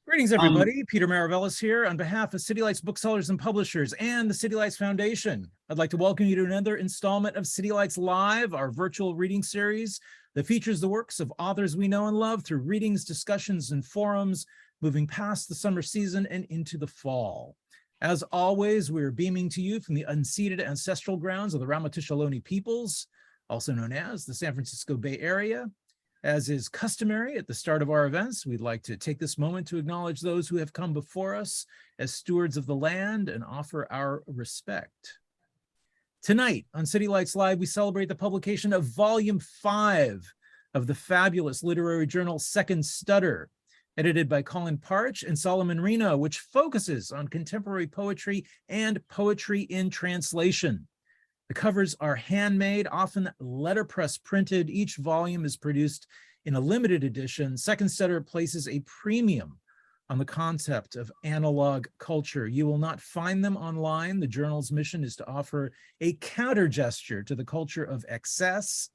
Greetings, everybody. Peter Maravellis here on behalf of City Lights Booksellers and Publishers and the City Lights Foundation. I'd like to welcome you to another installment of City Lights Live, our virtual reading series that features the works of authors we know and love through readings, discussions, and forums, moving past the summer season and into the fall. As always, we're beaming to you from the unceded ancestral grounds of the Ramaytush Ohlone peoples, also known as the San Francisco Bay Area. As is customary at the start of our events, we'd like to take this moment to acknowledge those who have come before us as stewards of the land and offer our respect. Tonight on City Lights Live, we celebrate the publication of Volume 5 of the fabulous literary journal Second Stutter, edited by Colin Partch and Solomon Rino, which focuses on contemporary poetry and poetry in translation. The covers are handmade, often letterpress printed. Each volume is produced in a limited edition. Second Stutter places a premium on the concept of analog culture. You will not find them online. The journal's mission is to offer a counter gesture to the culture of excess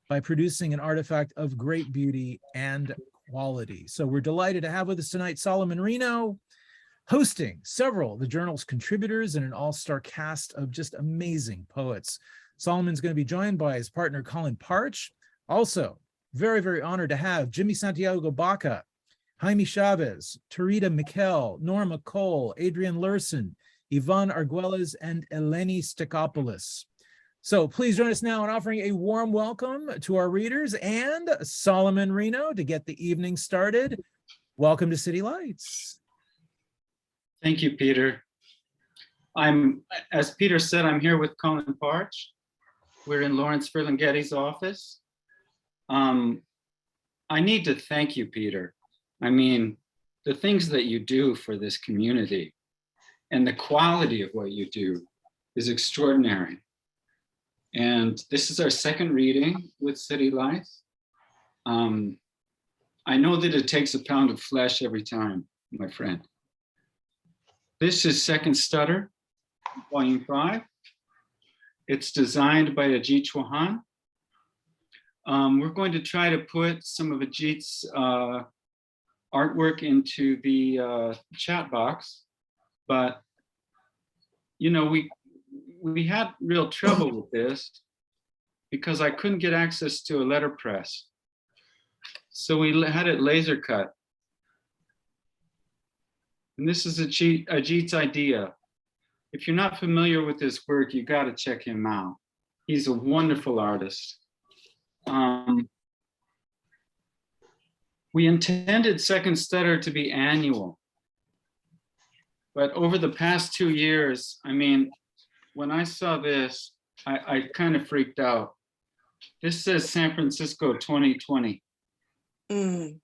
by producing an artifact of great beauty and quality. So we're delighted to have with us tonight Solomon Rino, hosting several of the journal's contributors and an all-star cast of just amazing poets. Solomon's going to be joined by his partner, Colin Partch. Also, very, very honored to have Jimmy Santiago Baca, Jaime Chavez, Tureeda Mikell, Norma, Adrian Lurssen, Ivan Arguelles, and Eleni Stecopoulos. So please join us now in offering a warm welcome to our readers and Solomon Rino to get the evening started. Welcome to City Lights. Thank you, Peter. As Peter said, I'm here with Colin Partch. We're in Lawrence Ferlinghetti's office. I need to thank you, Peter. I mean, the things that you do for this community and the quality of what you do is extraordinary. And this is our second reading with City Lights. I know that it takes a pound of flesh every time, my friend. This is Second Stutter, Volume 5. It's designed by Ajit Chauhan. We're going to try to put some of Ajit's artwork into the chat box, but you know, we had real trouble with this because I couldn't get access to a letterpress. So we had it laser cut. And this is Ajit's idea. If you're not familiar with his work, you got to check him out. He's a wonderful artist. We intended Second Stutter to be annual. But over the past 2 years, I mean, when I saw this, I kind of freaked out. This says San Francisco 2020. And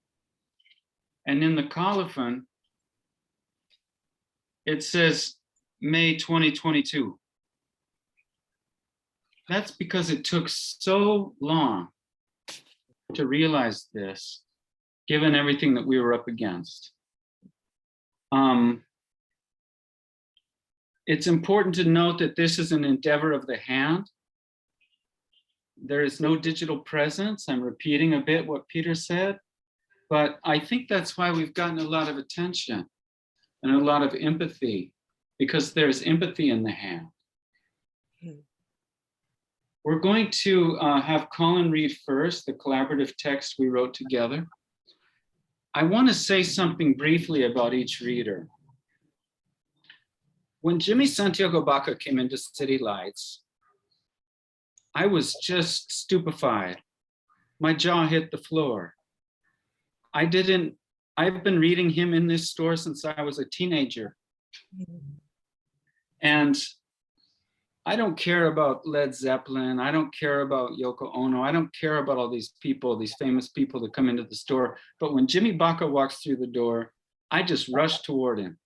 in the colophon, it says May 2022. That's because it took so long to realize this, given everything that we were up against. It's important to note that this is an endeavor of the hand. There is no digital presence. I'm repeating a bit what Peter said, but I think that's why we've gotten a lot of attention and a lot of empathy, because there's empathy in the hand. We're going to have Colin read first the collaborative text we wrote together. I want to say something briefly about each reader. When Jimmy Santiago Baca came into City Lights, I was just stupefied. My jaw hit the floor. I've been reading him in this store since I was a teenager. And I don't care about Led Zeppelin. I don't care about Yoko Ono. I don't care about all these people, these famous people that come into the store. But when Jimmy Baca walks through the door, I just rush toward him.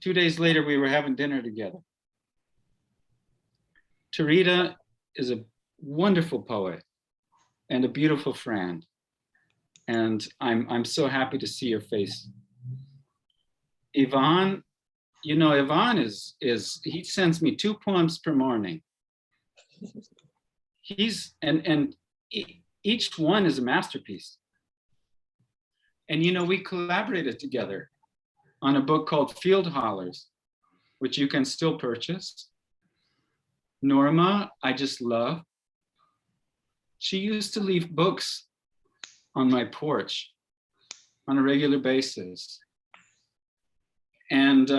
2 days later, we were having dinner together. Tureeda is a wonderful poet and a beautiful friend. And I'm so happy to see your face. Ivan, you know, Ivan he sends me 2 poems per morning. Each one is a masterpiece. And, you know, we collaborated together on a book called Field Hollers, which you can still purchase. Norma, I just love. She used to leave books on my porch on a regular basis. And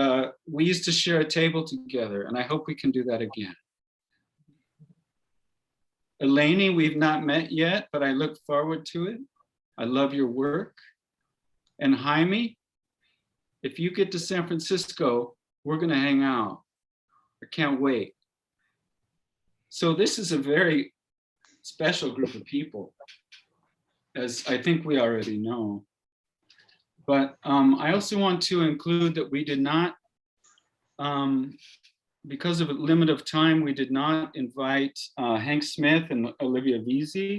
we used to share a table together, and I hope we can do that again. Eleni, we've not met yet, but I look forward to it. I love your work. And Jaime, if you get to San Francisco, we're gonna hang out. I can't wait. So this is a very special group of people, as I think we already know. But I also want to include that we did not, because of a limit of time, we did not invite Hank Smith and Olivia Veazey,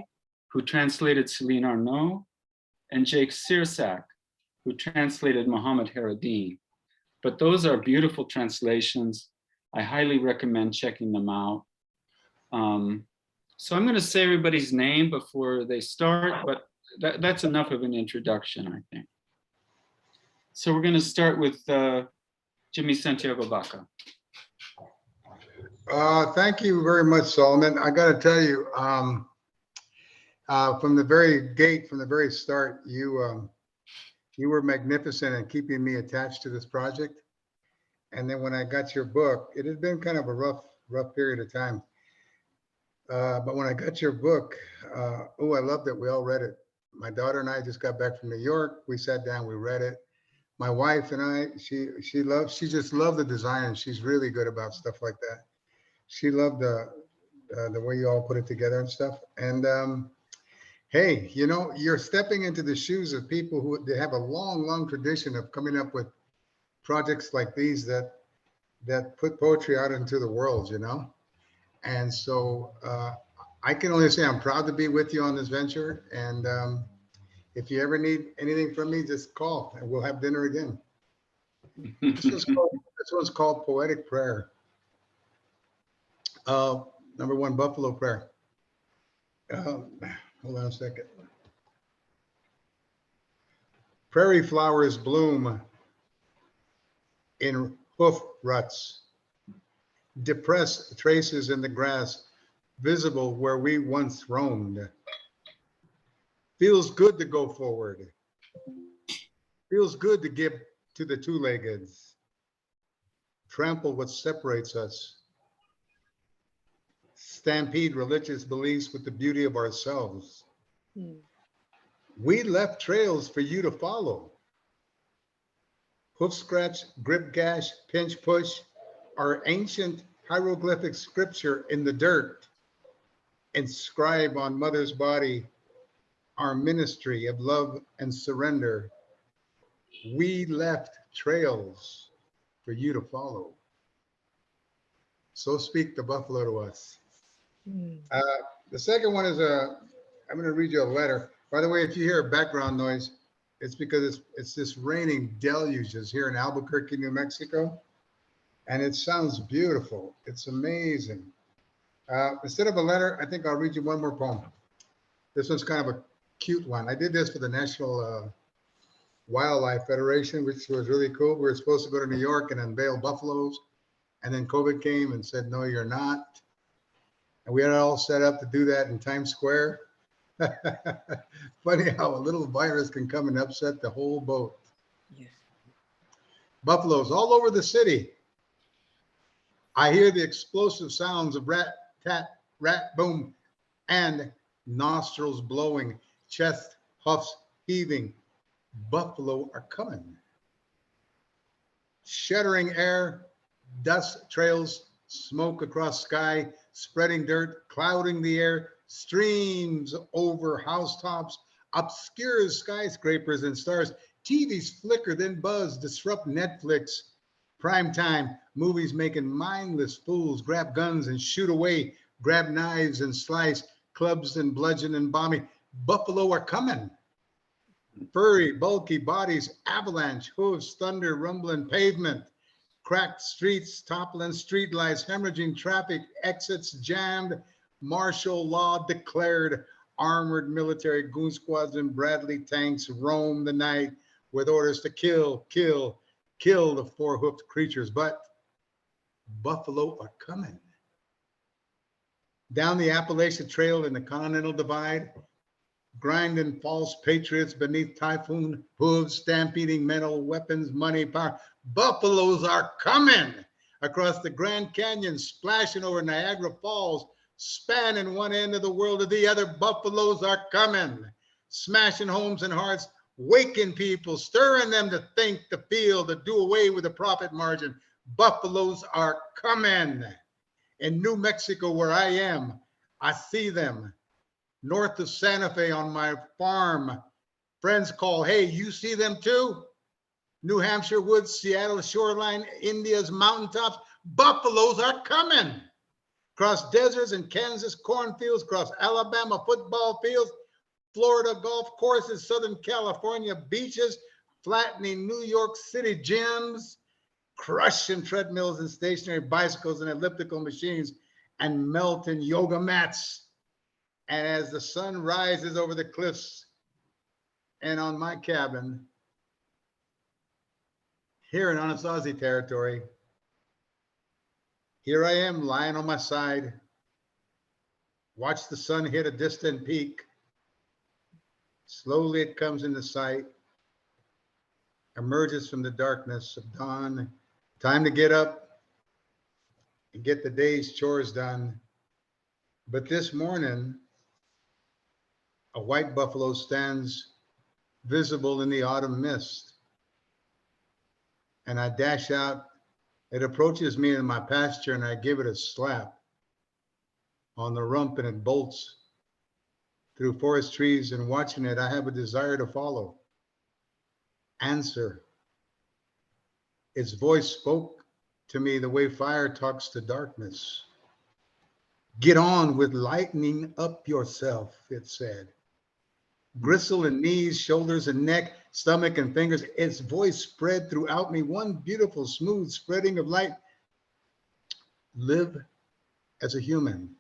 who translated Celine Arnaud, and Jake Sirsak, who translated Mohammed Haradine. But those are beautiful translations. I highly recommend checking them out. So I'm going to say everybody's name before they start, but that's enough of an introduction, I think. So we're going to start with Jimmy Santiago Baca. Thank you very much, Solomon. I got to tell you, from the very gate, from the very start, you were magnificent in keeping me attached to this project. And then when I got your book, it had been kind of a rough period of time. But when I got your book, oh, I loved it. We all read it. My daughter and I just got back from New York. We sat down, we read it. My wife and I, she just loved the design, and she's really good about stuff like that. She loved the way you all put it together and stuff. And hey, you know, you're stepping into the shoes of people who they have a long tradition of coming up with projects like these that put poetry out into the world, you know. And so I can only say I'm proud to be with you on this venture. And if you ever need anything from me, just call and we'll have dinner again. This one's called Poetic Prayer. Number one, Buffalo Prayer. Hold on a second. Prairie flowers bloom in hoof ruts. Depressed traces in the grass, visible where we once roamed. Feels good to go forward. Feels good to give to the two-leggeds. Trample what separates us. Stampede religious beliefs with the beauty of ourselves. We left trails for you to follow. Hoof scratch, grip gash, pinch push, our ancient hieroglyphic scripture in the dirt. Inscribe on mother's body our ministry of love and surrender. We left trails for you to follow. So speak the buffalo to us. The second one is I'm going to read you a letter. By the way, if you hear background noise, it's because it's this raining deluges here in Albuquerque, New Mexico. And it sounds beautiful. It's amazing. Instead of a letter, I think I'll read you one more poem. This one's kind of a cute one. I did this for the National Wildlife Federation, which was really cool. We were supposed to go to New York and unveil buffaloes. And then COVID came and said, no, you're not. And we had it all set up to do that in Times Square. Funny how a little virus can come and upset the whole boat. Yeah. Buffaloes all over the city. I hear the explosive sounds of rat, tat, rat, boom, and nostrils blowing, chest huffs heaving. Buffalo are coming. Shuddering air, dust trails, smoke across sky, spreading dirt, clouding the air, streams over housetops, obscures skyscrapers and stars. TVs flicker, then buzz, disrupt Netflix. Primetime movies making mindless fools grab guns and shoot away, grab knives and slice, clubs and bludgeon and bombing. Buffalo are coming. Furry, bulky bodies, avalanche, hooves, thunder, rumbling pavement, cracked streets, toppling streetlights, hemorrhaging traffic, exits jammed, martial law declared. armored military goon squads and Bradley tanks roam the night with orders to kill, kill, kill the four-hoofed creatures. But buffalo are coming. Down the Appalachian Trail in the Continental Divide, grinding false patriots beneath typhoon hooves, stampeding metal weapons, money, power. Buffaloes are coming across the Grand Canyon, splashing over Niagara Falls, spanning one end of the world to the other. Buffaloes are coming, smashing homes and hearts, waking people, stirring them to think, to feel, to do away with the profit margin. Buffaloes are coming. In New Mexico, where I am, I see them. North of Santa Fe on my farm, friends call, hey, you see them too? New Hampshire woods, Seattle shoreline, India's mountaintops. Buffaloes are coming. Across deserts and Kansas cornfields, across Alabama football fields, Florida golf courses, Southern California beaches, flattening New York City gyms, crushing treadmills and stationary bicycles and elliptical machines, and melting yoga mats. And as the sun rises over the cliffs and on my cabin here in Anasazi territory, here I am lying on my side, watch the sun hit a distant peak. Slowly it comes into sight, emerges from the darkness of dawn. Time to get up and get the day's chores done. But this morning, a white buffalo stands visible in the autumn mist. And I dash out. It approaches me in my pasture and I give it a slap on the rump and it bolts through forest trees. And watching it, I have a desire to follow. Answer. Its voice spoke to me the way fire talks to darkness. Get on with lightening up yourself, it said. Gristle and knees, shoulders and neck, stomach and fingers. Its voice spread throughout me, one beautiful, smooth spreading of light. Live as a human.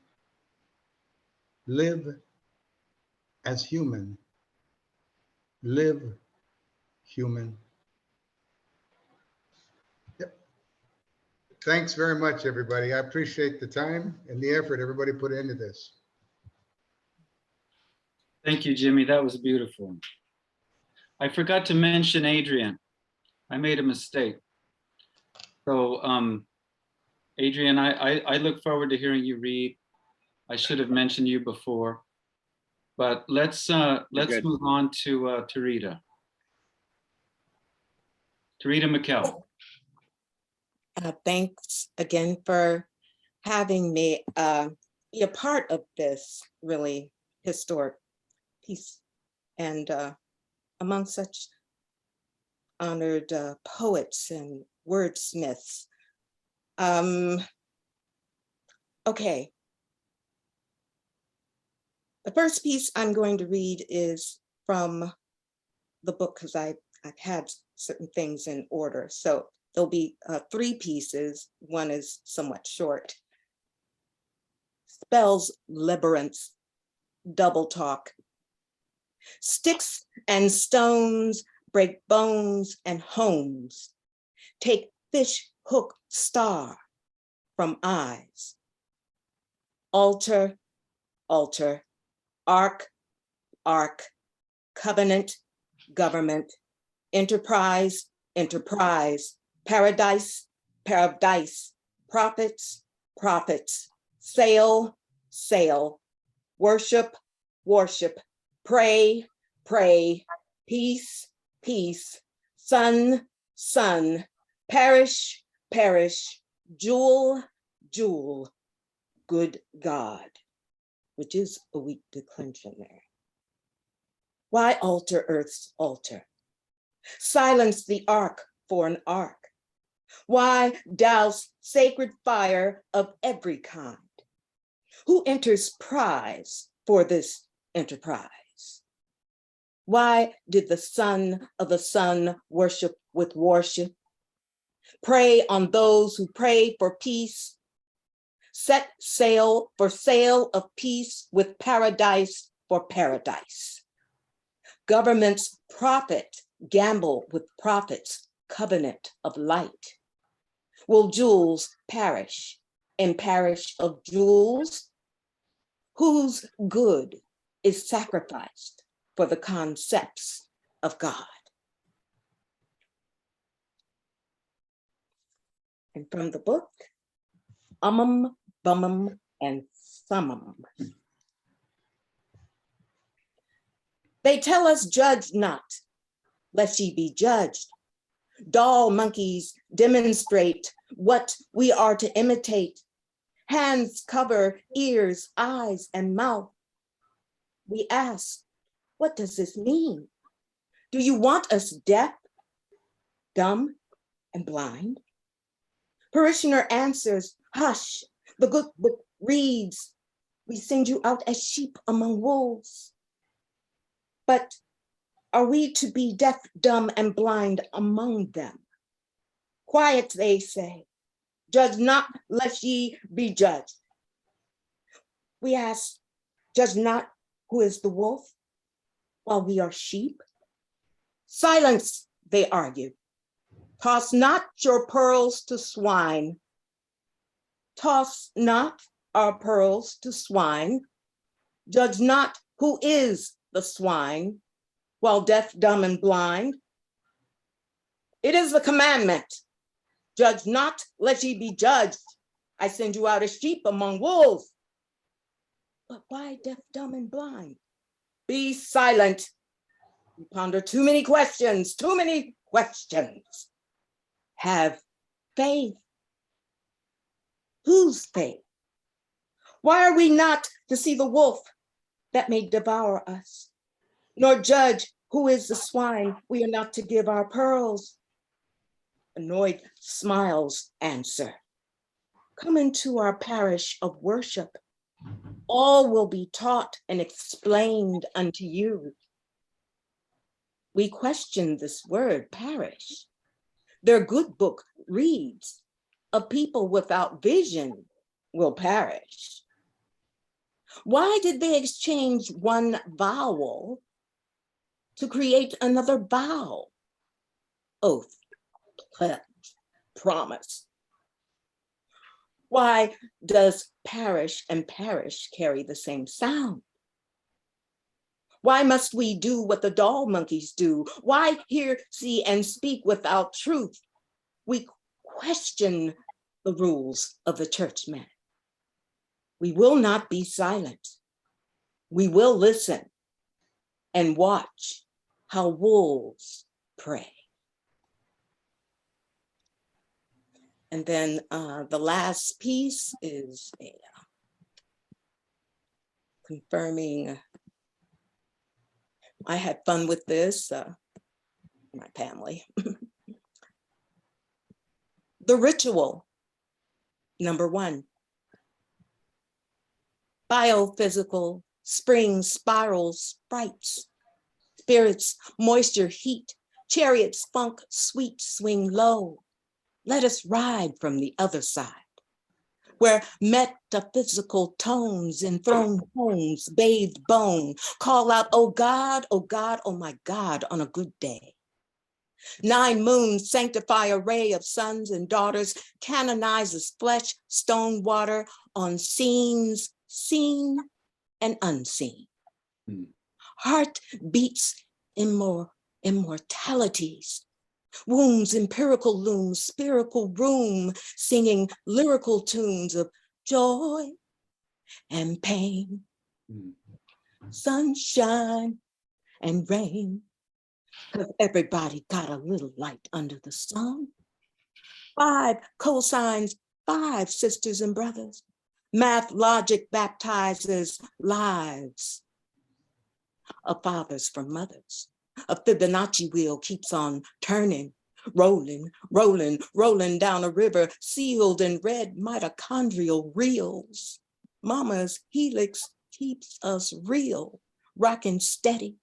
Live as human. Live human. Yep. Thanks very much, everybody. I appreciate the time and the effort everybody put into this. Thank you, Jimmy. That was beautiful. I forgot to mention Adrian. I made a mistake. So, Adrian, I look forward to hearing you read. I should have mentioned you before, but let's move on to Tureeda. Tureeda Mikell. Thanks again for having me be a part of this really historic piece, and among such honored poets and wordsmiths. Okay. The first piece I'm going to read is from the book because I've had certain things in order. So there'll be 3 pieces. One is somewhat short. Spells, labyrinths, double talk. Sticks and stones break bones and homes. Take fish hook star from eyes. Altar, altar, ark, ark, covenant, government, enterprise, enterprise, paradise, paradise, prophets, prophets, sail, sail, worship, worship, pray, pray, peace, peace, sun, sun, parish, parish, jewel, jewel, good God, which is a weak declension there. Why alter earth's altar? Silence the ark for an ark. Why douse sacred fire of every kind? Who enters prize for this enterprise? Why did the son of the sun worship with worship? Prey on those who pray for peace. Set sail for sale of peace with paradise for paradise. Governments profit, gamble with profits, covenant of light. Will jewels perish in parish of jewels? Whose good is sacrificed for the concepts of God? And from the book, Bummum, and Summum. They tell us, judge not, lest ye be judged. Doll monkeys demonstrate what we are to imitate. Hands cover ears, eyes, and mouth. We ask, what does this mean? Do you want us deaf, dumb, and blind? Parishioner answers, hush, the good book reads, we send you out as sheep among wolves. But are we to be deaf, dumb, and blind among them? Quiet, they say. Judge not, lest ye be judged. We ask, judge not who is the wolf, while we are sheep? Silence, they argue. Toss not your pearls to swine. Toss not our pearls to swine. Judge not who is the swine, while deaf, dumb, and blind. It is the commandment. Judge not, lest ye be judged. I send you out as sheep among wolves. But why deaf, dumb, and blind? Be silent. You ponder too many questions, too many questions. Have faith. Whose faith? Why are we not to see the wolf that may devour us, nor judge who is the swine we are not to give our pearls? Annoyed smiles answer, come into our parish of worship. All will be taught and explained unto you. We question this word, parish. Their good book reads, a people without vision will perish. Why did they exchange one vowel to create another vowel? Oath, pledge, promise. Why does parish and parish carry the same sound? Why must we do what the doll monkeys do? Why hear, see, and speak without truth? We question the rules of the churchmen. We will not be silent. We will listen and watch how wolves prey. And then the last piece is confirming. I had fun with this, my family. The ritual, number 1. Biophysical, spring spirals, sprites, spirits, moisture, heat, chariots, funk, sweet, swing low. Let us ride from the other side, where metaphysical tones, enthroned homes, bathed bone, call out, oh God, oh God, oh my God, on a good day. 9 moons sanctify a ray of sons and daughters, canonizes flesh, stone water on scenes, seen and unseen. Heart beats immortalities, wombs, empirical looms, spherical room, singing lyrical tunes of joy and pain, sunshine and rain, because everybody got a little light under the sun. 5 cosigns, 5 sisters and brothers. Math logic baptizes lives of fathers from mothers. A Fibonacci wheel keeps on turning, rolling, rolling, rolling down a river, sealed in red mitochondrial reels. Mama's helix keeps us real, rocking steady,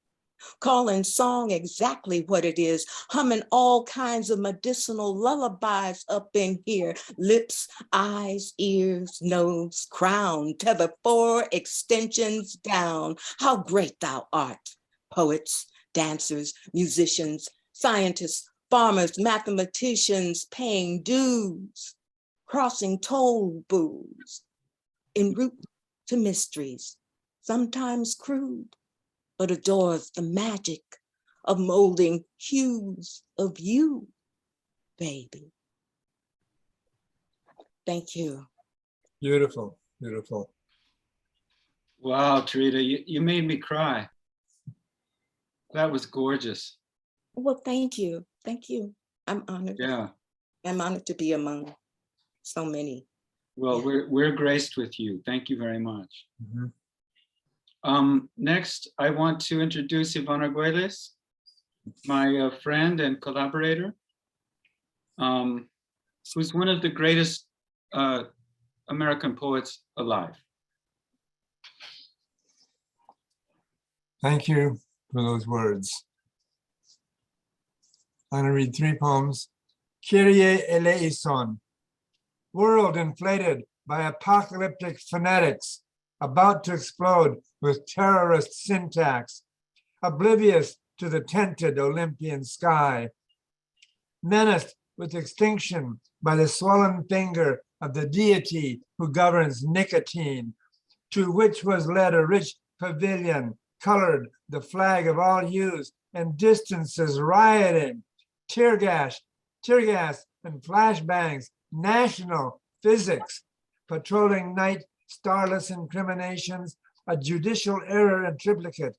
calling song exactly what it is, humming all kinds of medicinal lullabies up in here, lips, eyes, ears, nose, crown, tether 4 extensions down. How great thou art, poets, dancers, musicians, scientists, farmers, mathematicians, paying dues, crossing toll booths, en route to mysteries, sometimes crude, but adores the magic of molding hues of you, baby. Thank you. Beautiful, beautiful. Wow, Tureeda, you made me cry. That was gorgeous. Well, thank you. Thank you. I'm honored. Yeah. I'm honored to be among so many. Well, Yeah. we're graced with you. Thank you very much. Mhm. Next, I want to introduce Iván Arguelles, my friend and collaborator, who's one of the greatest American poets alive. Thank you for those words. I'm going to read 3 poems. Kyrie eleison, world inflated by apocalyptic fanatics, about to explode with terrorist syntax, oblivious to the tented Olympian sky, menaced with extinction by the swollen finger of the deity who governs nicotine, to which was led a rich pavilion, colored the flag of all hues and distances, rioting, tear gas and flashbangs, national physics, patrolling night, starless incriminations, a judicial error in triplicate,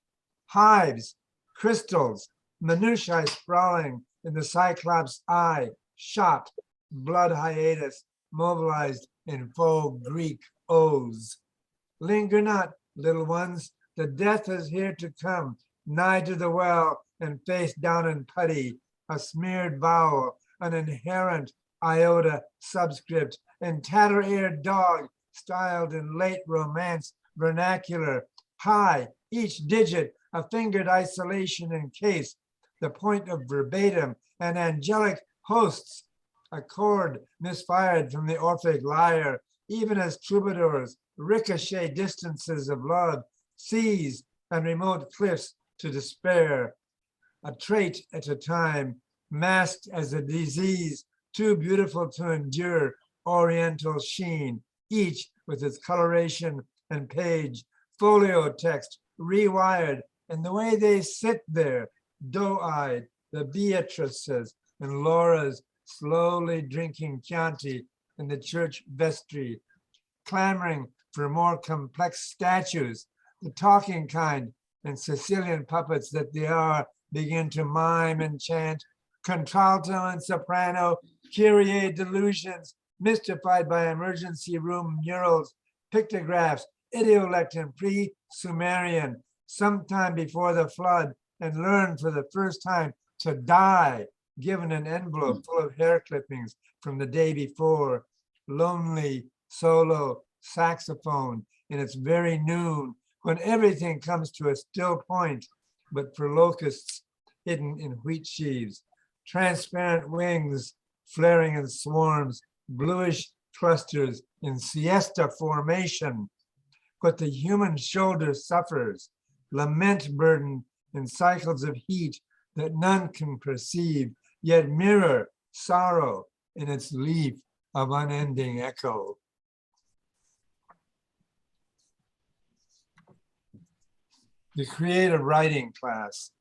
hives, crystals, minutiae sprawling in the cyclops' eye, shot, blood hiatus, mobilized in faux Greek O's. Linger not, little ones, the death is here to come, nigh to the well and face down in putty, a smeared vowel, an inherent iota subscript, and tatter-eared dog, styled in late romance vernacular, high, each digit a fingered isolation in case, the point of verbatim, and angelic hosts, a chord misfired from the Orphic lyre, even as troubadours ricochet distances of love, seas and remote cliffs to despair, a trait at a time, masked as a disease, too beautiful to endure oriental sheen, each with its coloration and page, folio text rewired, and the way they sit there, doe-eyed, the Beatrices and Laura's slowly drinking Chianti in the church vestry, clamoring for more complex statues, the talking kind and Sicilian puppets that they are, begin to mime and chant, contralto and soprano, Kyrie delusions, mystified by emergency room murals, pictographs, idiolect and pre-Sumerian, sometime before the flood, and learn for the first time to die, given an envelope full of hair clippings from the day before, lonely solo saxophone in its very noon, when everything comes to a still point, but for locusts hidden in wheat sheaves, transparent wings flaring in swarms, bluish clusters in siesta formation. What the human shoulder suffers, lament burden in cycles of heat that none can perceive, yet mirror sorrow in its leaf of unending echo. The creative writing class.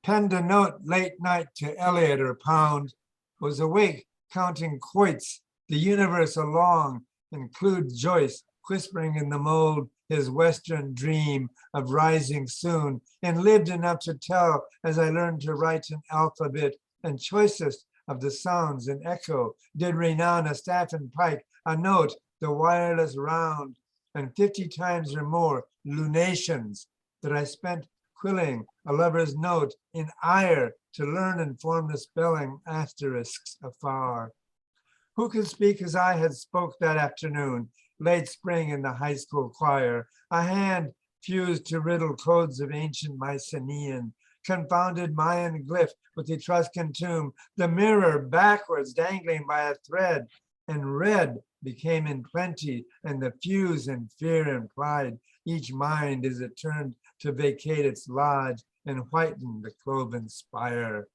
Penned a note late night to Eliot or Pound, was awake counting quoits, the universe along, include Joyce whispering in the mold his Western dream of rising soon, and lived enough to tell as I learned to write an alphabet, and choicest of the sounds in echo did renown a staff and pike, a note, the wireless round, and 50 times or more lunations that I spent quilling a lover's note in ire to learn and form the spelling asterisks afar. Who could speak as I had spoke that afternoon, late spring in the high school choir, a hand fused to riddle codes of ancient Mycenaean, confounded Mayan glyph with Etruscan tomb, the mirror backwards dangling by a thread, and red became in plenty, and the fuse and fear implied, each mind as it turned to vacate its lodge and whiten the cloven spire.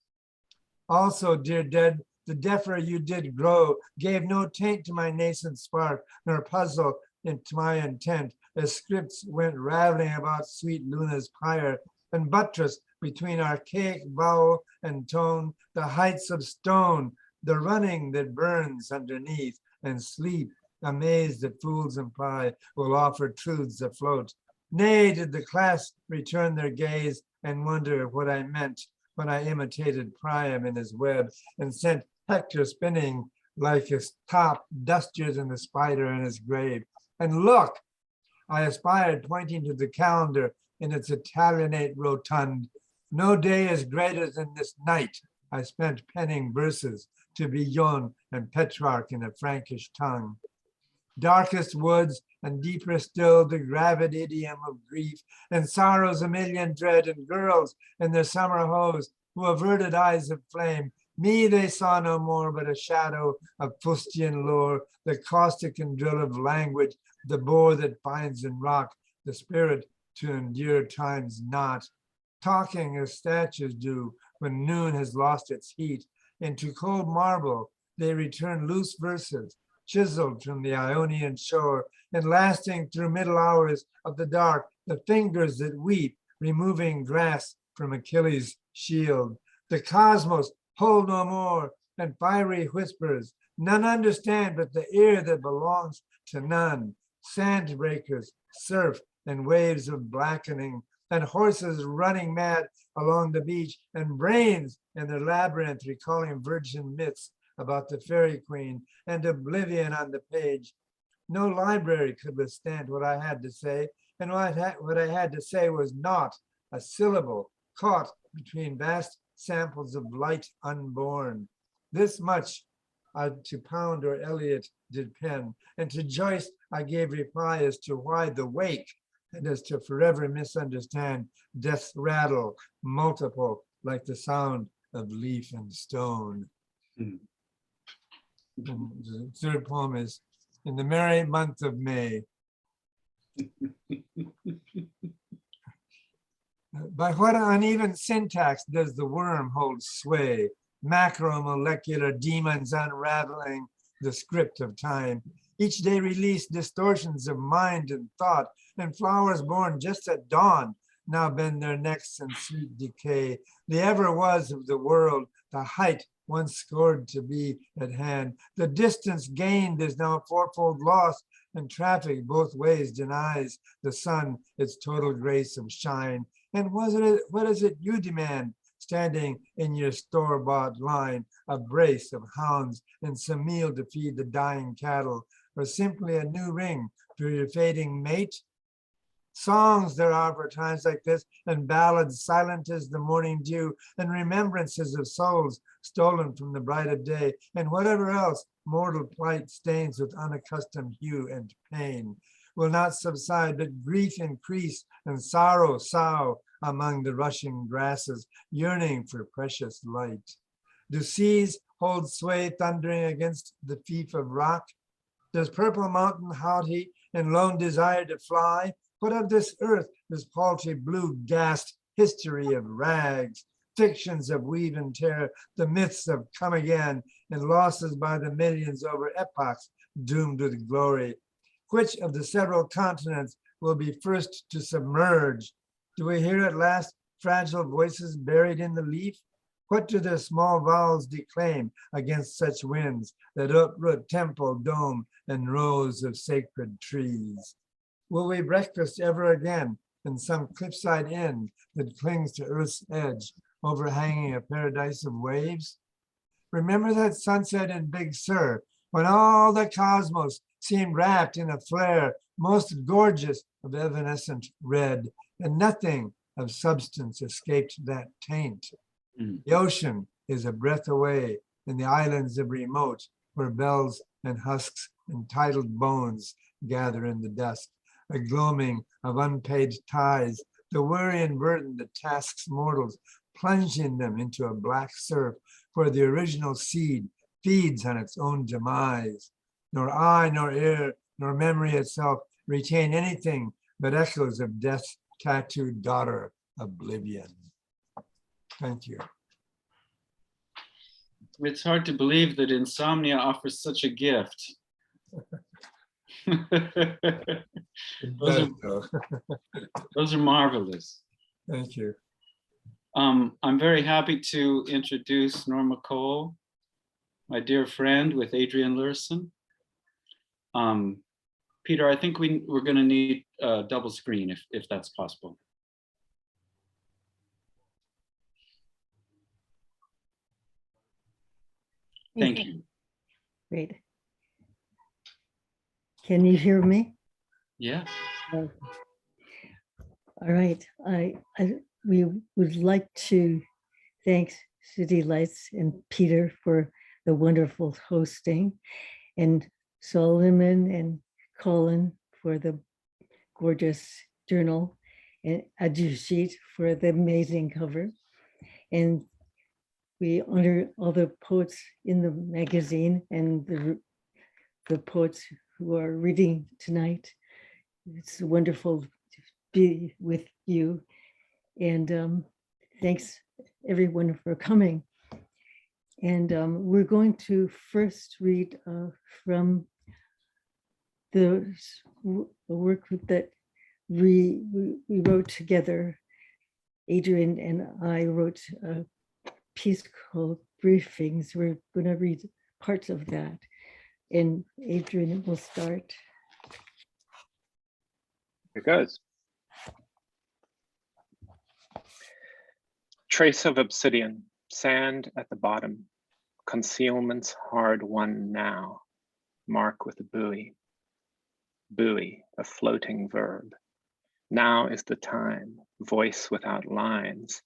Also, dear dead, the deafer you did grow gave no taint to my nascent spark, nor puzzle into my intent, as scripts went rattling about sweet Luna's pyre, and buttressed between archaic vowel and tone the heights of stone, the running that burns underneath, and sleep, amazed that fools imply, will offer truths afloat. Nay, did the class return their gaze and wonder what I meant when I imitated Priam in his web and sent Hector spinning like his top, dustier than the spider in his grave. And look, I aspired, pointing to the calendar in its Italianate rotund. No day is greater than this night I spent penning verses to Villon and Petrarch in a Frankish tongue. Darkest woods and deeper still the gravid idiom of grief, and sorrows a million dread, and girls in their summer hose who averted eyes of flame. Me they saw no more but a shadow of fustian lore, the caustic and drill of language, the bore that finds in rock the spirit to endure time's knot. Talking as statues do when noon has lost its heat, into cold marble they return loose verses, chiseled from the Ionian shore, and lasting through middle hours of the dark, the fingers that weep, removing grass from Achilles' shield. The cosmos hold no more, and fiery whispers, none understand but the ear that belongs to none. Sand breakers, surf, and waves of blackening, and horses running mad along the beach, and brains in their labyrinth recalling virgin myths about the fairy queen, and oblivion on the page. No library could withstand what I had to say, and what I had to say was not a syllable caught between vast samples of light unborn. This much to Pound or Eliot did pen, and to Joyce I gave reply as to why the wake, and as to forever misunderstand death's rattle, multiple like the sound of leaf and stone. And the third poem is In the Merry Month of May. By what uneven syntax does the worm hold sway? Macromolecular demons unraveling the script of time. Each day release distortions of mind and thought, and flowers born just at dawn now bend their necks in sweet decay. The ever was of the world, the height once scored to be at hand. The distance gained is now fourfold lost, and traffic both ways denies the sun its total grace of shine. And what is it you demand, standing in your store-bought line, a brace of hounds and some meal to feed the dying cattle, or simply a new ring to your fading mate? Songs there are for times like this, and ballads silent as the morning dew, and remembrances of souls stolen from the bright of day, and whatever else mortal plight stains with unaccustomed hue and pain will not subside, but grief increase and sorrow sough among the rushing grasses, yearning for precious light. Do seas hold sway thundering against the fief of rock? Does purple mountain haughty and lone desire to fly? What of this earth, this paltry blue gassed history of rags, fictions of weave and tear, the myths of come again, and losses by the millions over epochs doomed with glory? Which of the several continents will be first to submerge? Do we hear at last fragile voices buried in the leaf? What do their small vowels declaim against such winds that uproot temple, dome, and rows of sacred trees? Will we breakfast ever again in some cliffside inn that clings to earth's edge, overhanging a paradise of waves? Remember that sunset in Big Sur, when all the cosmos seemed wrapped in a flare most gorgeous of evanescent red, and nothing of substance escaped that taint. The ocean is a breath away in the islands of remote, where bells and husks and titled bones gather in the dusk. the gloaming of unpaid ties, the worry and burden that tasks mortals, plunging them into a black surf where the original seed feeds on its own demise. Nor eye, nor ear, nor memory itself retain anything but echoes of death's tattooed daughter, oblivion. Thank you. It's hard to believe that insomnia offers such a gift. Those are marvelous. Thank you. I'm very happy to introduce Norma Cole, my dear friend with Adrian Lurssen. Peter, I think we're going to need a double screen if that's possible. Thank you. Great. Can you hear me? Yeah. All right. We would like to thank City Lights and Peter for the wonderful hosting, and Solomon and Colin for the gorgeous journal, and Ajit for the amazing cover. And we honor all the poets in the magazine and the poets who are reading tonight. It's wonderful to be with you. And thanks everyone for coming. And we're going to first read from the work that we wrote together. Adrian and I wrote a piece called Briefings. We're going to read parts of that. And Adrian will start. Here goes. Trace of obsidian, sand at the bottom, concealment's hard won now, mark with a buoy. Buoy, a floating verb. Now is the time, voice without lines.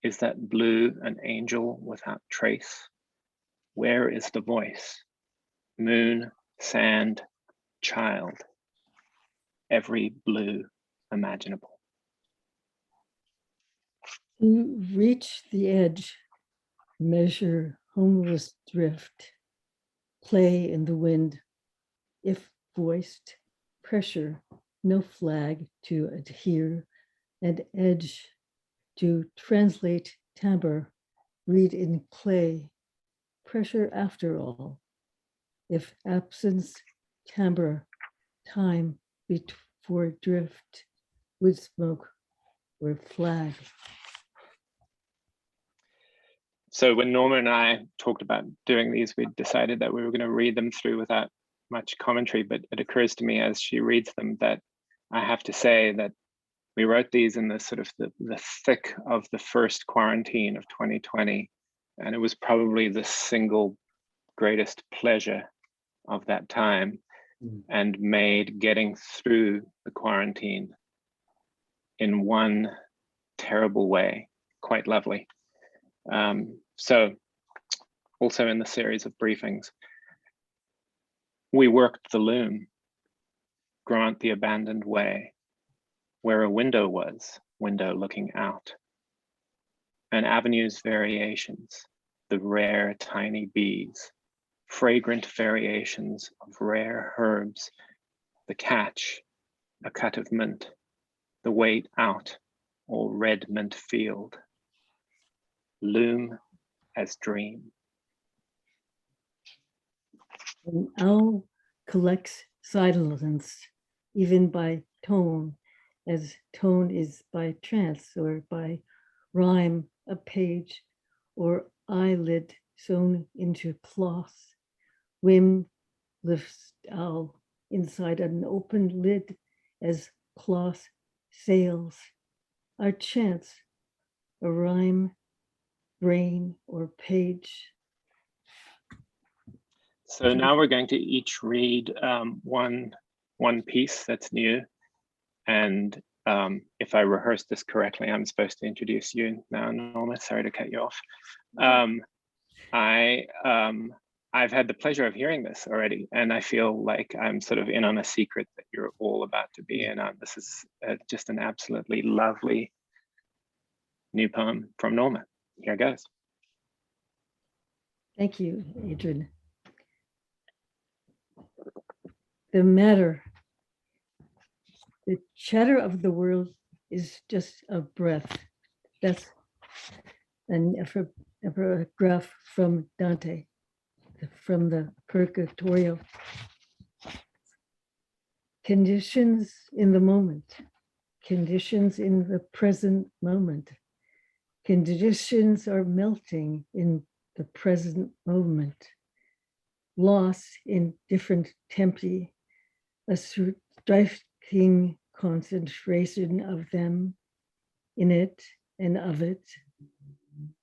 Is that blue an angel without trace? Where is the voice? Moon, sand, child. Every blue imaginable. To reach the edge, measure homeless drift, play in the wind, if voiced, pressure, no flag to adhere, and edge to translate timbre, read in clay, pressure after all. If absence, timbre, time before drift, wood smoke or flag. So when Norma and I talked about doing these, we decided that we were going to read them through without much commentary, but it occurs to me as she reads them that I have to say that we wrote these in the sort of the thick of the first quarantine of 2020. And it was probably the single greatest pleasure of that time, and made getting through the quarantine in one terrible way quite lovely. So also in the series of briefings, we worked the loom, grant the abandoned way, where a window was, window looking out, an avenue's variations, the rare tiny bees, fragrant variations of rare herbs, the catch, a cut of mint, the wait out, or red mint field, loom as dream. An owl collects silence, even by tone, as tone is by trance or by rhyme, a page, or eyelid sewn into cloth. Whim lifts owl inside an open lid as cloth sails. Our chance, a rhyme, brain, or page. So now we're going to each read one piece that's new. And if I rehearse this correctly, I'm supposed to introduce you now, Norma. Sorry to cut you off. I've had the pleasure of hearing this already, and I feel like I'm sort of in on a secret that you're all about to be in on. This is just an absolutely lovely new poem from Norma. Here goes. Thank you, Adrian. The matter, the chatter of the world is just a breath. That's a paragraph from Dante, from the Purgatorio. Conditions in the moment, conditions in the present moment. Conditions are melting in the present moment, lost in different tempi, a striking concentration of them in it and of it.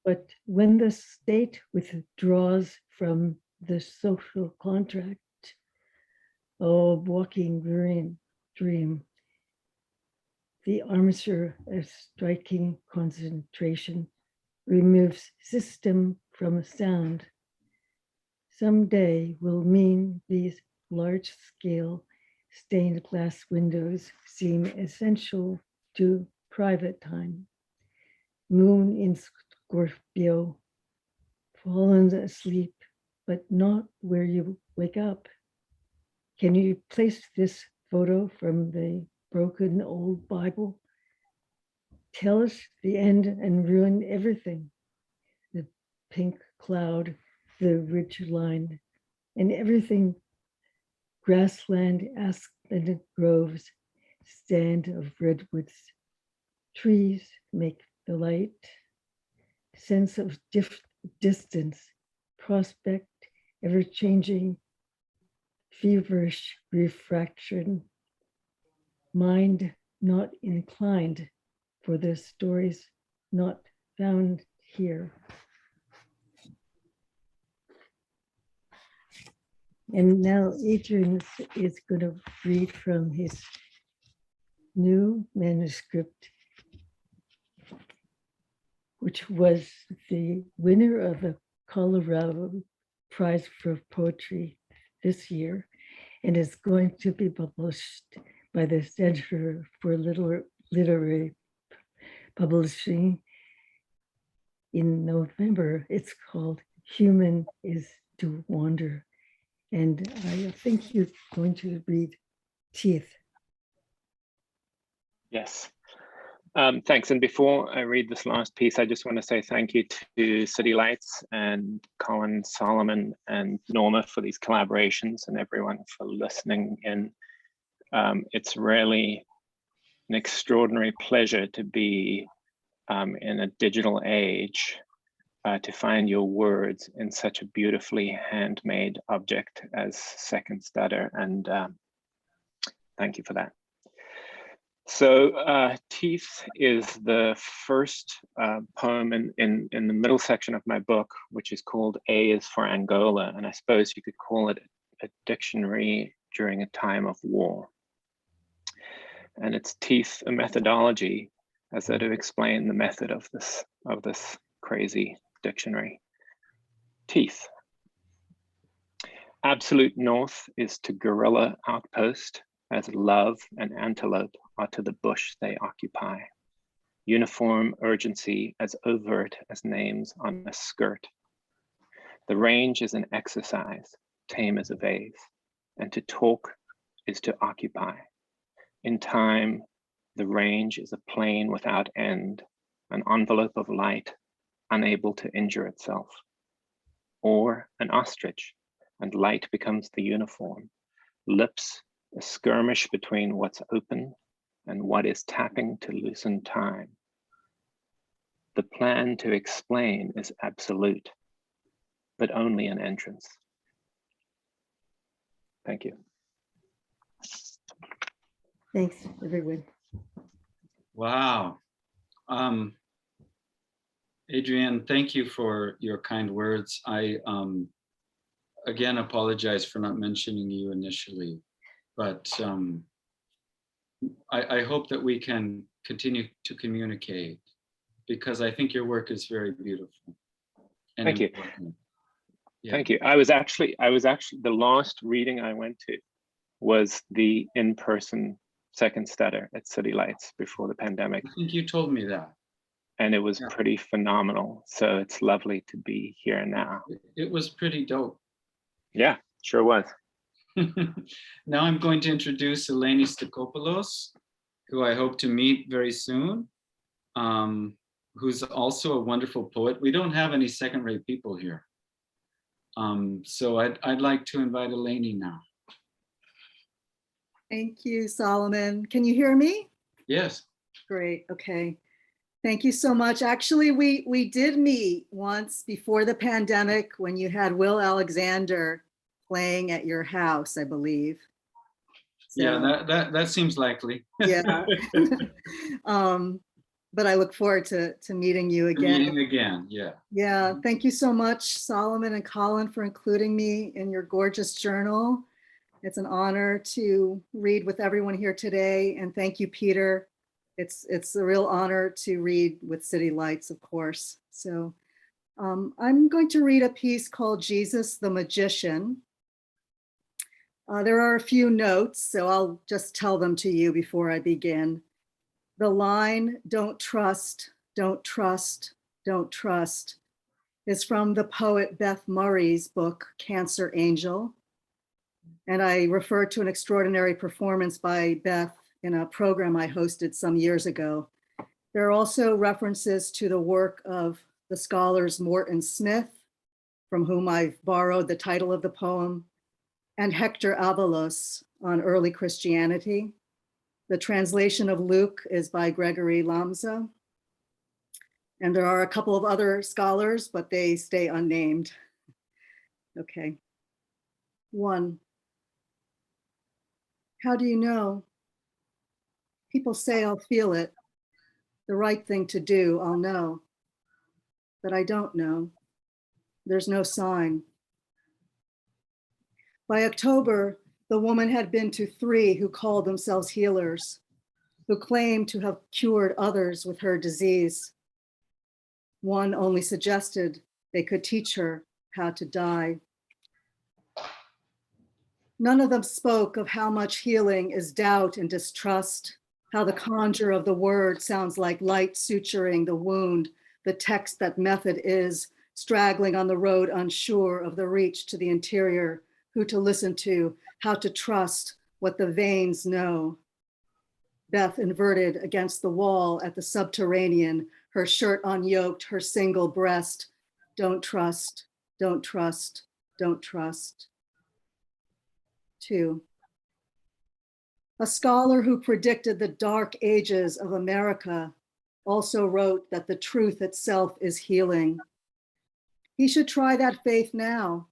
But when the state withdraws from the social contract, oh, walking dream, the armature of striking concentration removes system from sound. Someday will mean these large-scale stained glass windows seem essential to private time. Moon in Scorpio, fallen asleep, but not where you wake up. Can you place this photo from the broken old Bible? Tell us the end and ruin everything. The pink cloud, the ridge line, and everything. Grassland, aspen groves, stand of redwoods. Trees make the light. Sense of distance, prospect, ever-changing, feverish refraction. Mind not inclined for the stories not found here. And now Adrian is going to read from his new manuscript, which was the winner of the Colorado Prize for Poetry this year, and is going to be published by the Center for Literary Publishing in November. It's called Human is to Wander. And I think you're going to read Teeth. Yes. Thanks. And before I read this last piece, I just want to say thank you to City Lights and Colin, Solomon, and Norma for these collaborations, and everyone for listening in. It's really an extraordinary pleasure to be in a digital age, to find your words in such a beautifully handmade object as Second Stutter, and thank you for that. So Teeth is the first poem in the middle section of my book, which is called A is for Angola, and I suppose you could call it a dictionary during a time of war. And it's Teeth, a methodology, as though to explain the method of this crazy dictionary. Teeth. Absolute north is to guerrilla outpost, as love and antelope are to the bush they occupy. Uniform urgency as overt as names on a skirt. The range is an exercise, tame as a vase, and to talk is to occupy. In time, the range is a plane without end, an envelope of light, unable to injure itself. Or an ostrich, and light becomes the uniform. Lips, a skirmish between what's open and what is tapping to loosen time. The plan to explain is absolute, but only an entrance. Thank you. Thanks, everyone. Wow. Adrian, thank you for your kind words. I, again, apologize for not mentioning you initially, but I hope that we can continue to communicate, because I think your work is very beautiful. And thank you. important. Thank you. I was actually the last reading I went to was the in-person second stutter at City Lights before the pandemic, I think you told me that. and it was Yeah. pretty phenomenal. So it's lovely to be here now. It was pretty dope. Yeah, sure was. Now I'm going to introduce Eleni Stecopoulos, who I hope to meet very soon, who's also a wonderful poet. We don't have any second-rate people here. So I'd like to invite Eleni now. Thank you, Solomon. Can you hear me? Yes. Great, okay. Thank you so much. Actually, we did meet once before the pandemic when you had Will Alexander playing at your house, I believe. Yeah, that seems likely. Yeah. But I look forward to meeting you again. Meeting again, yeah. Yeah, thank you so much, Solomon and Colin, for including me in your gorgeous journal. It's an honor to read with everyone here today. And thank you, Peter. It's a real honor to read with City Lights, of course. So I'm going to read a piece called Jesus the Magician. There are a few notes, so I'll just tell them to you before I begin. The line, don't trust, don't trust, don't trust, is from the poet Beth Murray's book, Cancer Angel. And I refer to an extraordinary performance by Beth in a program I hosted some years ago. There are also references to the work of the scholars Morton Smith, from whom I've borrowed the title of the poem, and Hector Avalos on early Christianity. The translation of Luke is by Gregory Lamza. And there are a couple of other scholars, but they stay unnamed. Okay. 1. How do you know? People say I'll feel it. The right thing to do, I'll know. But I don't know. There's no sign. By October, the woman had been to 3 who called themselves healers, who claimed to have cured others with her disease. One only suggested they could teach her how to die. None of them spoke of how much healing is doubt and distrust, how the conjure of the word sounds like light suturing the wound, the text that method is, straggling on the road unsure of the reach to the interior, who to listen to, how to trust what the veins know. Beth inverted against the wall at the subterranean, her shirt unyoked, her single breast. Don't trust, don't trust, don't trust. 2. A scholar who predicted the dark ages of America also wrote that the truth itself is healing. He should try that faith now.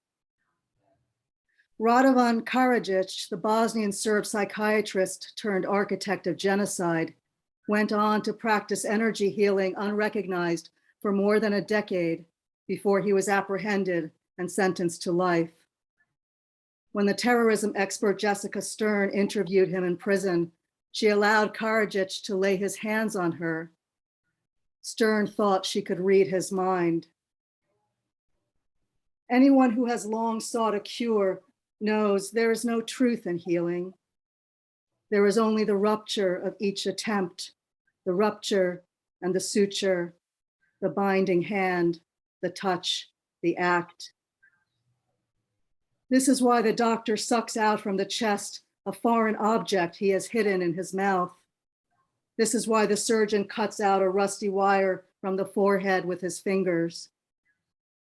Radovan Karadzic, the Bosnian Serb psychiatrist turned architect of genocide, went on to practice energy healing unrecognized for more than a decade before he was apprehended and sentenced to life. When the terrorism expert Jessica Stern interviewed him in prison, she allowed Karadzic to lay his hands on her. Stern thought she could read his mind. Anyone who has long sought a cure knows there is no truth in healing. There is only the rupture of each attempt, the rupture and the suture, the binding hand, the touch, the act. This is why the doctor sucks out from the chest a foreign object he has hidden in his mouth. This is why the surgeon cuts out a rusty wire from the forehead with his fingers.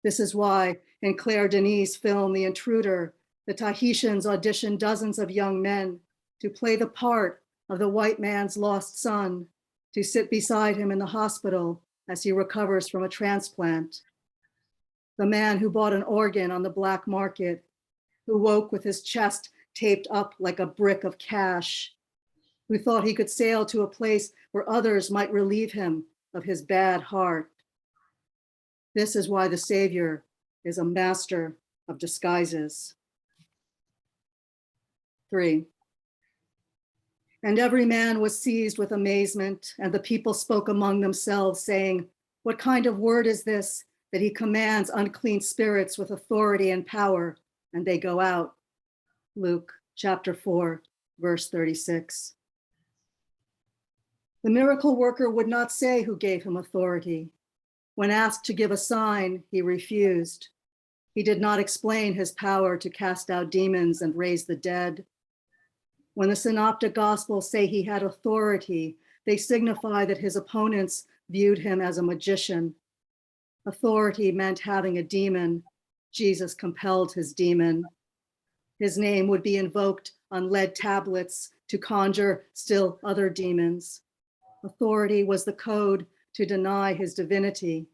This is why in Claire Denis' film, The Intruder, the Tahitians auditioned dozens of young men to play the part of the white man's lost son, to sit beside him in the hospital as he recovers from a transplant. The man who bought an organ on the black market, who woke with his chest taped up like a brick of cash, who thought he could sail to a place where others might relieve him of his bad heart. This is why the Savior is a master of disguises. 3. And every man was seized with amazement, and the people spoke among themselves, saying, "What kind of word is this that he commands unclean spirits with authority and power, and they go out. Luke chapter 4, verse 36. The miracle worker would not say who gave him authority. When asked to give a sign, he refused. He did not explain his power to cast out demons and raise the dead. When the synoptic gospels say he had authority, they signify that his opponents viewed him as a magician. Authority meant having a demon. Jesus compelled his demon. His name would be invoked on lead tablets to conjure still other demons. Authority was the code to deny his divinity.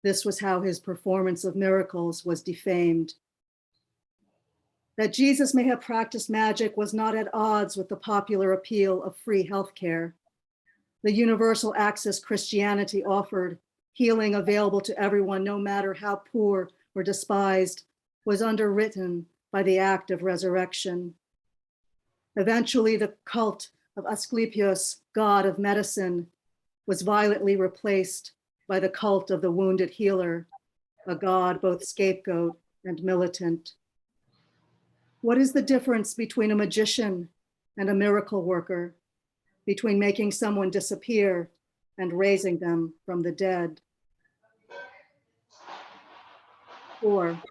This was how his performance of miracles was defamed. That Jesus may have practiced magic was not at odds with the popular appeal of free healthcare. The universal access Christianity offered, healing available to everyone, no matter how poor or despised, was underwritten by the act of resurrection. Eventually, the cult of Asclepius, god of medicine, was violently replaced by the cult of the wounded healer, a god both scapegoat and militant. What is the difference between a magician and a miracle worker, between making someone disappear and raising them from the dead? 4.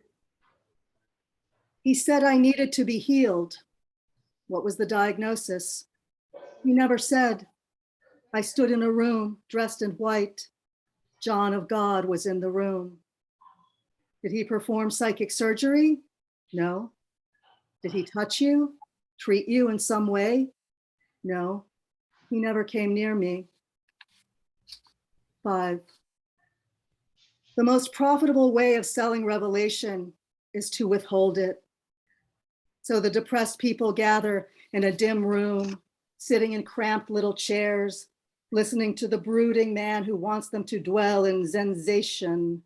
He said I needed to be healed. What was the diagnosis? He never said. I stood in a room dressed in white. John of God was in the room. Did he perform psychic surgery? No. Did he touch you, treat you in some way? No, he never came near me. 5. The most profitable way of selling revelation is to withhold it. So the depressed people gather in a dim room, sitting in cramped little chairs, listening to the brooding man who wants them to dwell in sensation.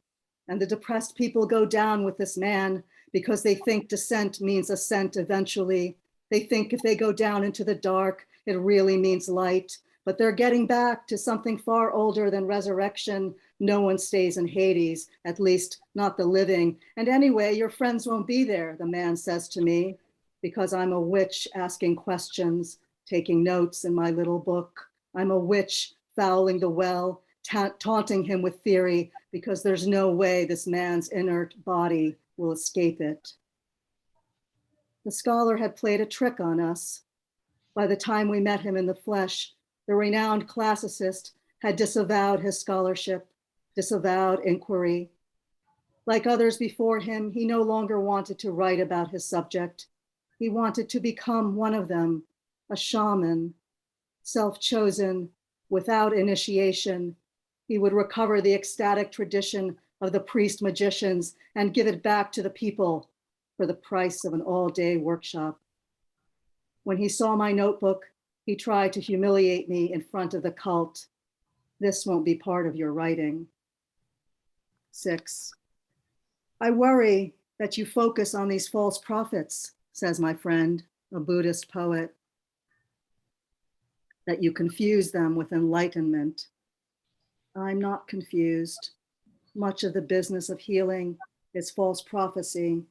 And the depressed people go down with this man because they think descent means ascent eventually. They think if they go down into the dark, it really means light. But they're getting back to something far older than resurrection. No one stays in Hades, at least not the living. And anyway, your friends won't be there, the man says to me, because I'm a witch asking questions, taking notes in my little book. I'm a witch fouling the well, taunting him with theory, because there's no way this man's inert body will escape it. The scholar had played a trick on us. By the time we met him in the flesh, the renowned classicist had disavowed his scholarship, disavowed inquiry. Like others before him, he no longer wanted to write about his subject. He wanted to become one of them, a shaman, self-chosen, without initiation. He would recover the ecstatic tradition of the priest magicians and give it back to the people for the price of an all-day workshop. When he saw my notebook, he tried to humiliate me in front of the cult. This won't be part of your writing. 6. I worry that you focus on these false prophets, says my friend, a Buddhist poet, that you confuse them with enlightenment. I'm not confused. Much of the business of healing is false prophecy,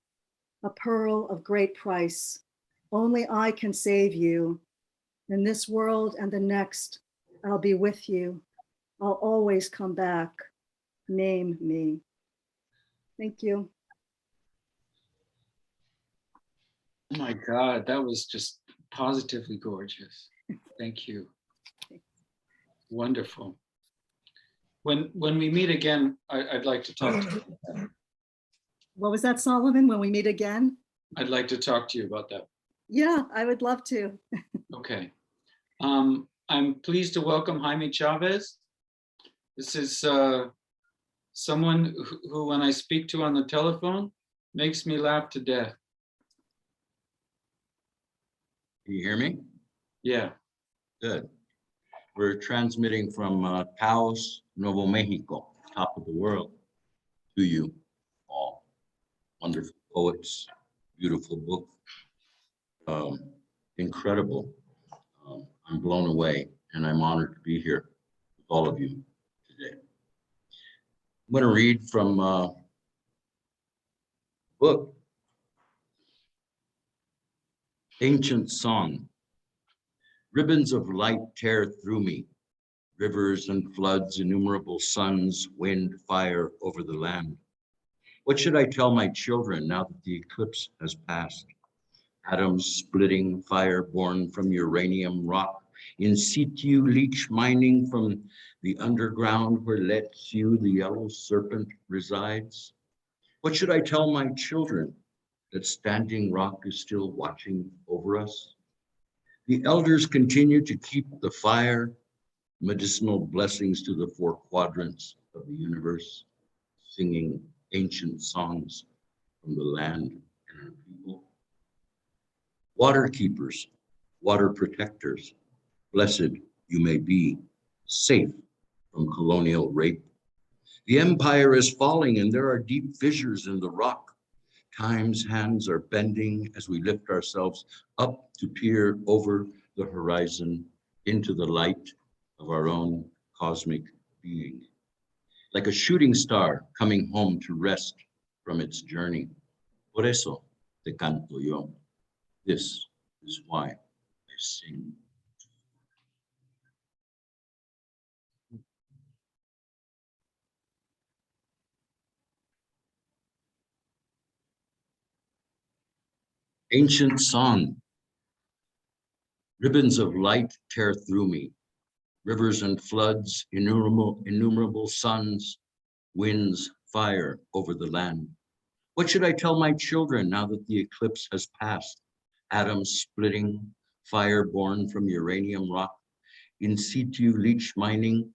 a pearl of great price. Only I can save you. In this world and the next, I'll be with you. I'll always come back. Name me. Thank you. Oh my God, that was just positively gorgeous. Thank you. Wonderful. When we meet again, I'd like to talk to you. What was that, Solomon? When we meet again? I'd like to talk to you about that. Yeah, I would love to. Okay. I'm pleased to welcome Jaime Chavez. This is someone who, when I speak to on the telephone, makes me laugh to death. Can you hear me? Yeah. Good. We're transmitting from Taos, Nuevo Mexico, top of the world, to you all. Wonderful poets, beautiful book, incredible. I'm blown away, and I'm honored to be here with all of you today. I'm going to read from a book, Ancient Song. Ribbons of light tear through me, rivers and floods, innumerable suns, wind, fire over the land. What should I tell my children now that the eclipse has passed? Atoms splitting, fire born from uranium rock, in situ leech mining from the underground where Letsu, the yellow serpent, resides. What should I tell my children? That standing rock is still watching over us? The elders continue to keep the fire, medicinal blessings to the four quadrants of the universe, singing ancient songs from the land and our people. Water keepers, water protectors, blessed you may be, safe from colonial rape. The empire is falling and there are deep fissures in the rock. Time's hands are bending as we lift ourselves up to peer over the horizon into the light of our own cosmic being. Like a shooting star coming home to rest from its journey. Por eso te canto yo. This is why I sing. Ancient song. Ribbons of light tear through me. Rivers and floods, innumerable suns, winds, fire over the land. What should I tell my children now that the eclipse has passed? Atoms splitting, fire born from uranium rock, in situ leech mining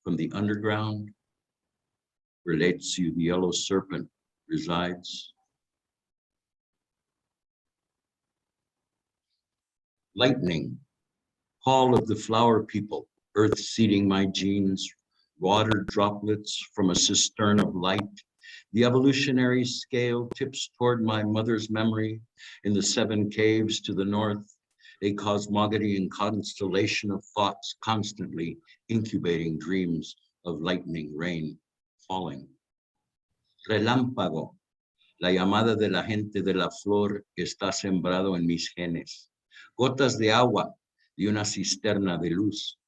from the underground, where Letsu, the yellow serpent, resides. Lightning, call of the flower people, earth seeding my genes, water droplets from a cistern of light. The evolutionary scale tips toward my mother's memory in the 7 caves to the north, a cosmogony and constellation of thoughts constantly incubating dreams of lightning rain falling. Relámpago, la llamada de la gente de la flor está sembrado en mis genes. Gotas de agua de una cisterna de luz.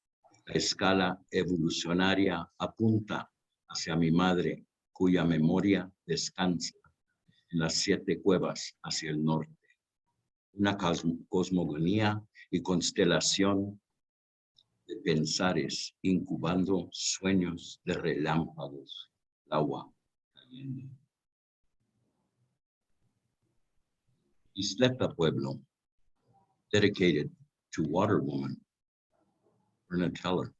La escala evolucionaria apunta hacia mi madre, cuya memoria descansa en las 7 cuevas hacia el norte. Una cosmogonía y constelación de pensares incubando sueños de relámpagos. Agua cayendo. Isleta Pueblo, dedicated to Water Woman, Verna Teller.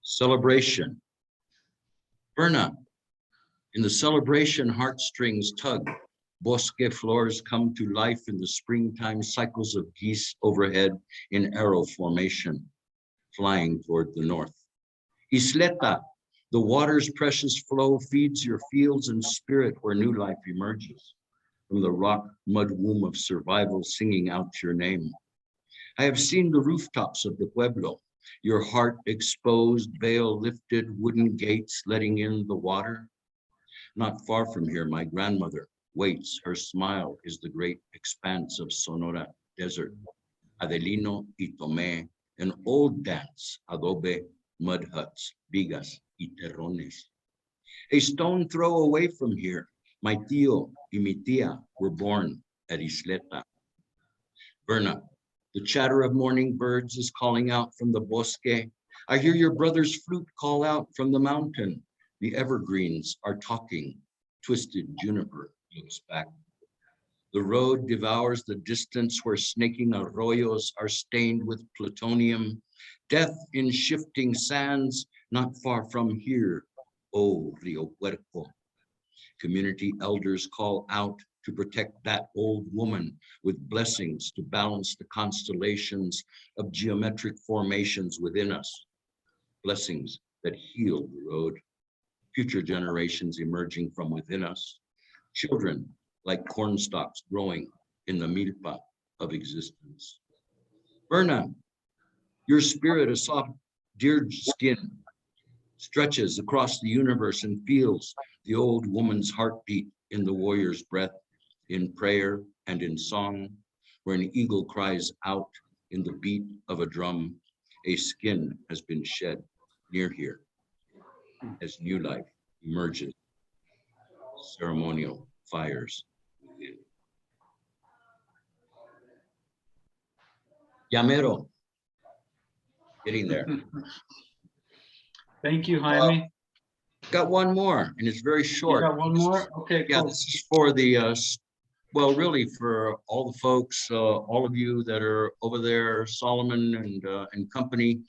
Celebration. Verna, in the celebration, heartstrings tug. Bosque floors come to life in the springtime, cycles of geese overhead in arrow formation, flying toward the north. Isleta, the water's precious flow feeds your fields and spirit where new life emerges. From the rock mud womb of survival, singing out your name. I have seen the rooftops of the pueblo, your heart exposed, veil lifted, wooden gates letting in the water. Not far from here, my grandmother waits. Her smile is the great expanse of Sonora desert. Adelino y Tomé, an old dance, adobe, mud huts, vigas y terrones. A stone throw away from here, my tío y mi tía were born at Isleta. Verna, the chatter of morning birds is calling out from the bosque. I hear your brother's flute call out from the mountain. The evergreens are talking. Twisted juniper looks back. The road devours the distance where snaking arroyos are stained with plutonium. Death in shifting sands, not far from here. Oh, Rio Puerco. Community elders call out to protect that old woman with blessings to balance the constellations of geometric formations within us. blessings that heal the road, future generations emerging from within us, children like corn stalks growing in the milpa of existence. Berna, your spirit, a soft deer skin, stretches across the universe and feels the old woman's heartbeat in the warrior's breath, in prayer and in song, where an eagle cries out in the beat of a drum, a skin has been shed near here as new life emerges, ceremonial fires within. Yamero, getting there. Thank you, Jaime. Got one more, and it's very You short. got one more? Okay, Yeah, cool. this is for the, well, really for all the folks, all of you that are over there, Solomon and company.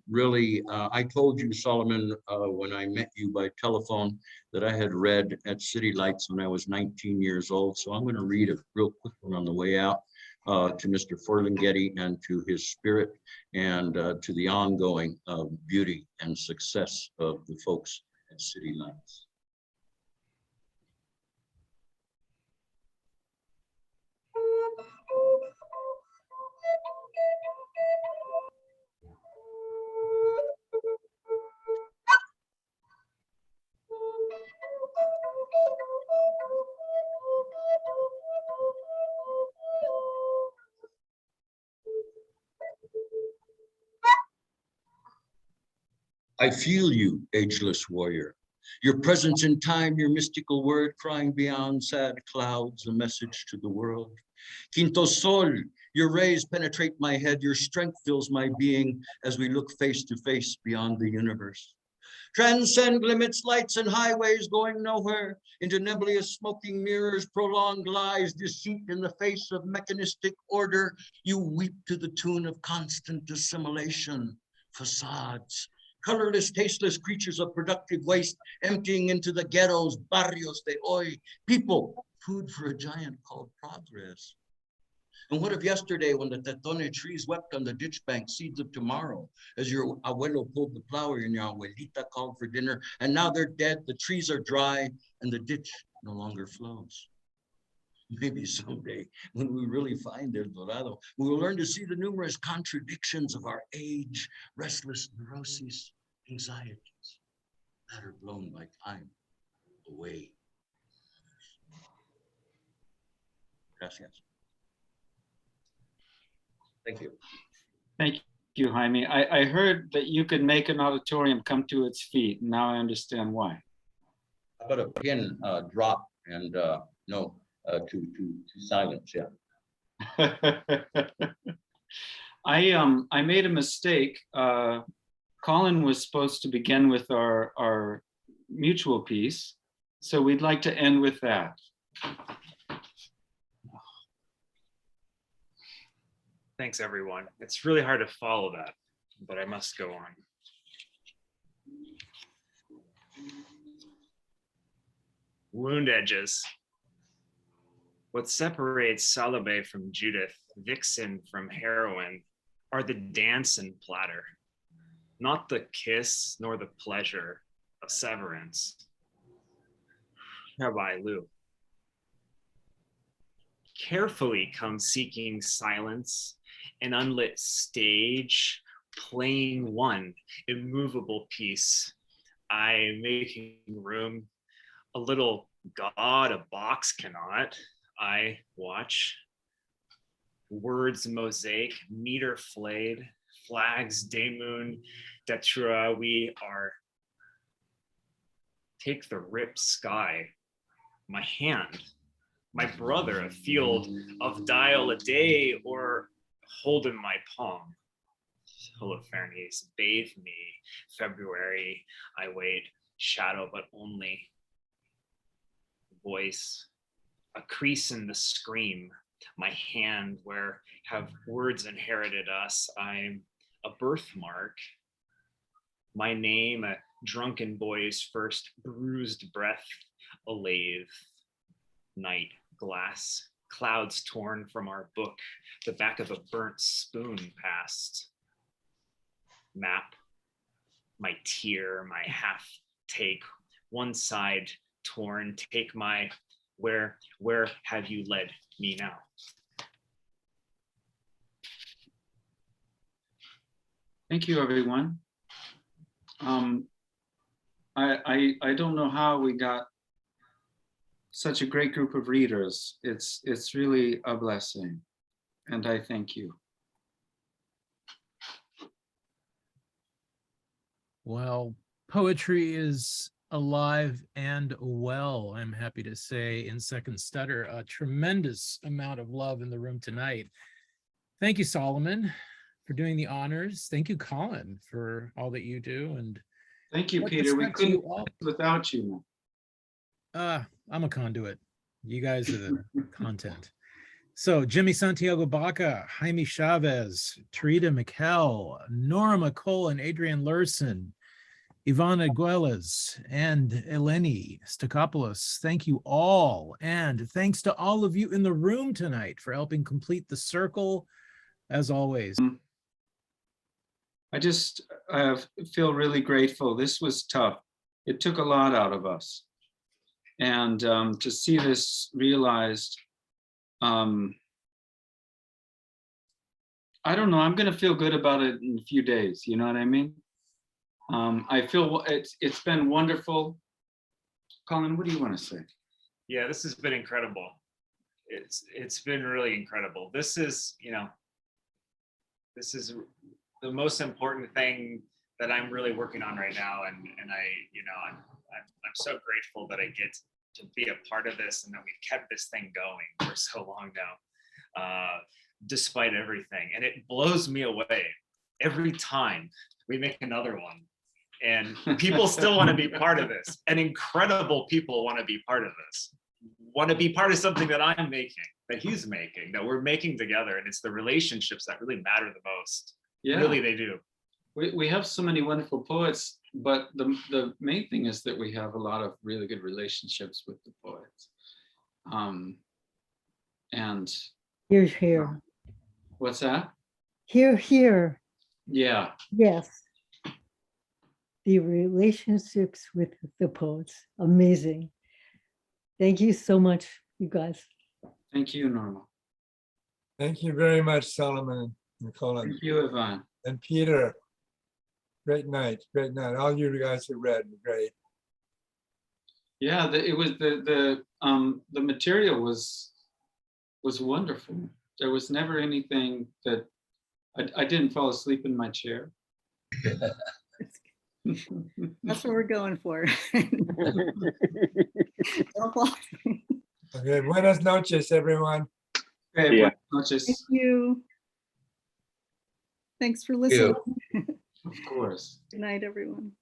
Really, I told you, Solomon, when I met you by telephone, that I had read at City Lights when I was 19 years old. So I'm going to read a real quick one on the way out to Mr. Ferlinghetti and to his spirit and to the ongoing beauty and success of the folks at City Lights. I feel you, ageless warrior. Your presence in time, your mystical word crying beyond sad clouds, a message to the world. Quinto Sol, your rays penetrate my head, your strength fills my being as we look face to face beyond the universe. Transcend limits, lights, and highways going nowhere, into nebulous smoking mirrors, prolonged lies, deceit in the face of mechanistic order. You weep to the tune of constant assimilation, facades, colorless, tasteless creatures of productive waste, emptying into the ghettos, barrios de hoy, people, food for a giant called progress. And what of yesterday when the tetone trees wept on the ditch bank, seeds of tomorrow, as your abuelo pulled the plow and your abuelita called for dinner, and now they're dead, the trees are dry, and the ditch no longer flows. Maybe someday, when we really find El Dorado, we will learn to see the numerous contradictions of our age, restless neuroses, anxieties that are blown by time away. Gracias. Thank you. Thank you, Jaime. I heard that you could make an auditorium come to its feet. Now I understand why. How about a pin drop and no to silence? Yeah. I made a mistake. Colin was supposed to begin with our mutual piece, so we'd like to end with that. Thanks, everyone. It's really hard to follow that, but I must go on. Wound edges. What separates Salome from Judith, Vixen from heroine, are the dance and platter, not the kiss nor the pleasure of severance. Rabbi Lou. Carefully come seeking silence, an unlit stage, playing one immovable piece. I making room, a little God a box cannot. I watch. Words mosaic, meter flayed, flags, daemoon, detura, we are. Take the ripped sky, my hand, my brother, a field of dial a day, or hold in my palm. Holofernes, bathe me, February, I wait, shadow but only. Voice, a crease in the scream, my hand where have words inherited us, I'm a birthmark. My name, a drunken boy's first bruised breath, a lathe. Night, glass, clouds torn from our book, the back of a burnt spoon passed. Map, my tear, my half take, one side torn, take my, where have you led me now? Thank you, everyone. I don't know how we got such a great group of readers. It's really a blessing, and I thank you. Well, poetry is alive and well, I'm happy to say, in Second Stutter. A tremendous amount of love in the room tonight. Thank you, Solomon, for doing the honors. Thank you, Colin, for all that you do. And Thank you, what Peter. We respect to couldn't you all. do this without you. I'm a conduit. You guys are the content. So Jimmy Santiago Baca, Jaime Chavez, Tureeda Mikell, Norma, Colin, Adrian Lurssen, Ivana Arguelles, and Eleni Stecopoulos. Thank you all. And thanks to all of you in the room tonight for helping complete the circle, as always. I just feel really grateful. This was tough. It took a lot out of us. And to see this realized, I don't know, I'm going to feel good about it in a few days. You know what I mean? I feel it's been wonderful. Colin, what do you want to say? Yeah, this has been incredible. It's been really incredible. This is, you know, this is the most important thing that I'm really working on right now, and I, you know, I'm so grateful that I get to be a part of this, and that we've kept this thing going for so long now, despite everything. And it blows me away every time we make another one, and people still want to be part of this, and incredible people want to be part of this, want to be part of something that I'm making, that he's making, that we're making together. And it's the relationships that really matter the most. Yeah. Really, they do. We have so many wonderful poets, but the main thing is that we have a lot of really good relationships with the poets. And Here's here. what's that? Here. Yeah. Yes. The relationships with the poets. Amazing. Thank you so much, you guys. Thank you, Norma. Thank you very much, Solomon and Colin. Thank you, Yvonne. And Peter. Great night, great night. All you guys who read were great. Yeah, it was the material was wonderful. There was never anything that I didn't fall asleep in my chair. That's what we're going for. Don't fall. Okay, buenas noches, everyone. Okay, Yeah. buenas noches. Thank you. Thanks for listening. Of course. Good night, everyone.